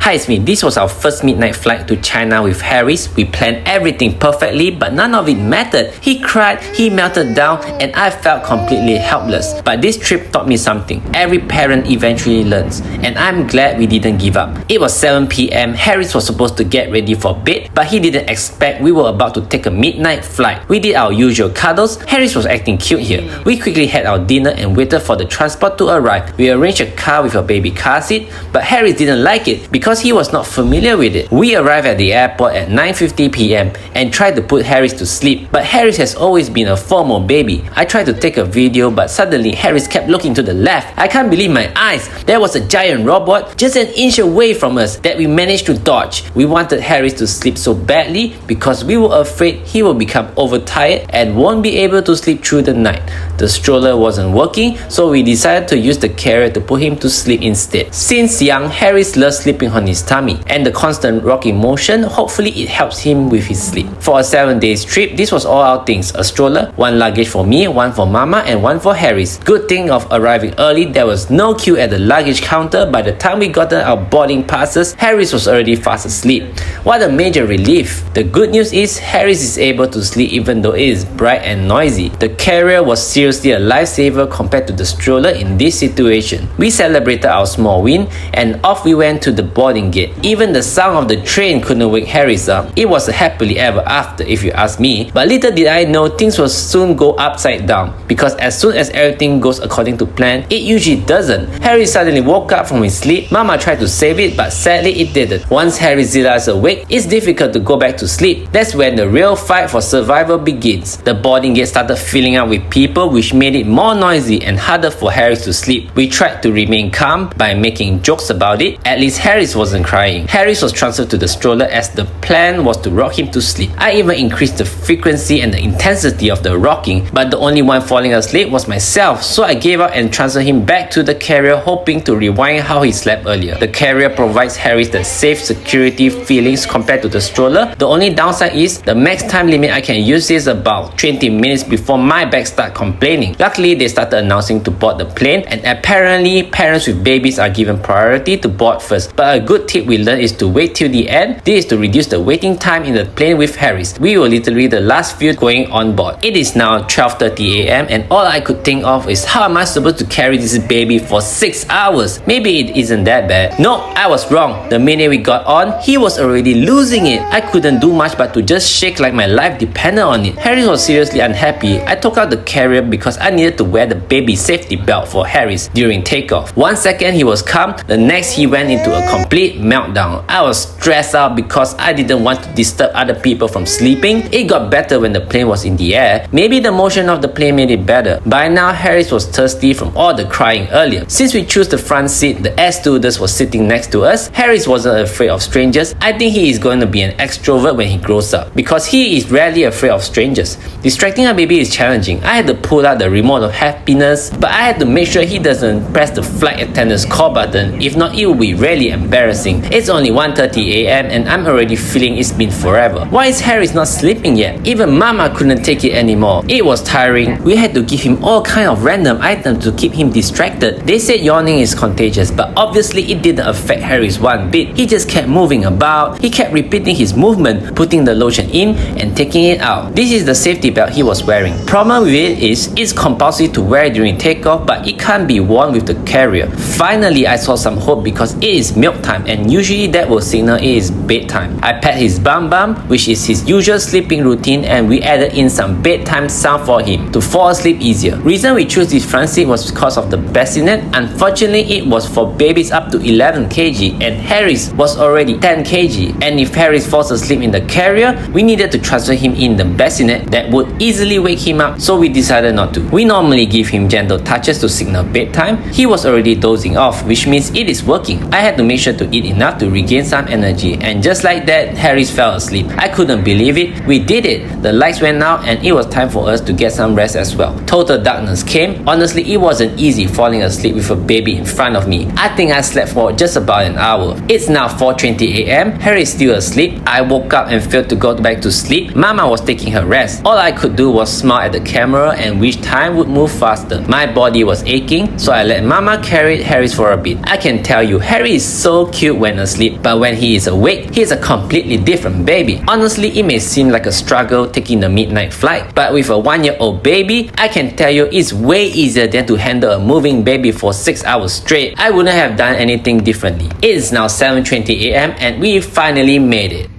Hi, it's me. This was our first midnight flight to China with Harris. We planned everything perfectly, but none of it mattered. He cried, he melted down, and I felt completely helpless. But this trip taught me something. Every parent eventually learns, and I'm glad we didn't give up. It was 7 p.m. Harris was supposed to get ready for bed, but he didn't expect we were about to take a midnight flight. We did our usual cuddles. Harris was acting cute here. We quickly had our dinner and waited for the transport to arrive. We arranged a car with a baby car seat, but Harris didn't like it because he was not familiar with it. We arrived at the airport at 9:50 p.m. and tried to put Harris to sleep, but Harris has always been a formal baby. I tried to take a video, but suddenly Harris kept looking to the left. I can't believe my eyes. There was a giant robot just an inch away from us that we managed to dodge. We wanted Harris to sleep so badly because we were afraid he would become overtired and won't be able to sleep through the night. The stroller wasn't working, so we decided to use the carrier to put him to sleep instead. Since young, Harris loves sleeping on his tummy, and the constant rocking motion, hopefully it helps him with his sleep. For a 7-day trip, this was all our things: a stroller, one luggage for me, one for Mama, and one for Harris. Good thing of arriving early, there was no queue at the luggage counter. By the time we got our boarding passes, Harris was already fast asleep. What a major relief. The good news is Harris is able to sleep even though it is bright and noisy. The carrier was seriously a lifesaver compared to the stroller in this situation. We celebrated our small win and off we went to the boarding gate. Even the sound of the train couldn't wake Harris up. It was a happily ever after if you ask me, but little did I know things will soon go upside down, because as soon as everything goes according to plan, it usually doesn't. Harry suddenly woke up from his sleep. Mama tried to save it, but sadly it didn't. Once Harryzilla is awake, it's difficult to go back to sleep. That's when the real fight for survival begins. The boarding gate started filling up with people, which made it more noisy and harder for Harris to sleep. We tried to remain calm by making jokes about it. At least Harris wasn't crying. Harris was transferred to the stroller as the plan was to rock him to sleep. I even increased the frequency and the intensity of the rocking, but the only one falling asleep was myself, so I gave up and transferred him back to the carrier, hoping to rewind how he slept earlier. The carrier provides Harris the safe security feelings compared to the stroller. The only downside is the max time limit I can use is about 20 minutes before my back start complaining. Luckily, they started announcing to board the plane, and apparently parents with babies are given priority to board first. But a good tip we learned is to wait till the end. This is to reduce the waiting time in the plane with Harris. We were literally the last few going on board. It is now 12:30 a.m. and all I could think of is how am I supposed to carry this baby for 6 hours? Maybe it isn't that bad. No, I was wrong. The minute we got on, he was already losing it. I couldn't do much but to just shake like my life depended on it. Harris was seriously unhappy. I took out the carrier because I needed to wear the baby safety belt for Harris during takeoff. 1 second he was calm, the next he went into a complete meltdown. I was stressed out because I didn't want to disturb other people from sleeping. It got better when the plane was in the air. Maybe the motion of the plane made it better. By now, Harris was thirsty from all the crying earlier. Since we chose the front seat, the air stewardess was sitting next to us. Harris wasn't afraid of strangers. I think he is going to be an extrovert when he grows up, because he is rarely afraid of strangers. Distracting a baby is challenging. I had to pull out the remote of happiness, but I had to make sure he doesn't press the flight attendant's call button. If not, it will be really embarrassing. It's only 1:30 a.m. and I'm already feeling it's been forever. Why is Harris not sleeping yet? Even Mama couldn't take it anymore. It was tiring. We had to give him all kind of random items to keep him distracted. They said yawning is contagious, but obviously it didn't affect Harris one bit. He just kept moving about. He kept repeating his movement, putting the lotion in and taking it out. This is the safety belt he was wearing. Problem with it is it's compulsory to wear during takeoff, but it can't be worn with the carrier. Finally, I saw some hope because it is milk time, and usually that will signal it is bedtime. I pat his bum, which is his usual sleeping routine, and we added in some bedtime sound for him to fall asleep easier. Reason we chose this front seat was because of the bassinet. Unfortunately, it was for babies up to 11 kg and Harris was already 10 kg. And if Harris falls asleep in the carrier, we needed to transfer him in the bassinet that would easily wake him up, so we decided not to. We normally give him gentle touches to signal bedtime. He was already dozing off, which means it is working. I had to make sure to eat enough to regain some energy, and just like that, Harris fell asleep. I couldn't believe it. We did it. The lights went out and it was time for us to get some rest as well. Total darkness came. Honestly, it wasn't easy falling asleep with a baby in front of me. I think I slept for just about an hour. It's now 4:20 a.m. Harry is still asleep. I woke up and failed to go back to sleep. Mama was taking her rest. All I could do was smile at the camera and wish time would move faster. My body was aching, so I let Mama carry Harris for a bit. I can tell you, Harry is so cute when asleep, but when he is awake, he is a completely different baby. Honestly, it may seem like a struggle taking the midnight flight, but with a 1-year-old baby, I can tell you it's way easier than to handle a moving baby for 6 hours straight. I wouldn't have done anything differently. It is now 7:20 a.m. and we finally made it.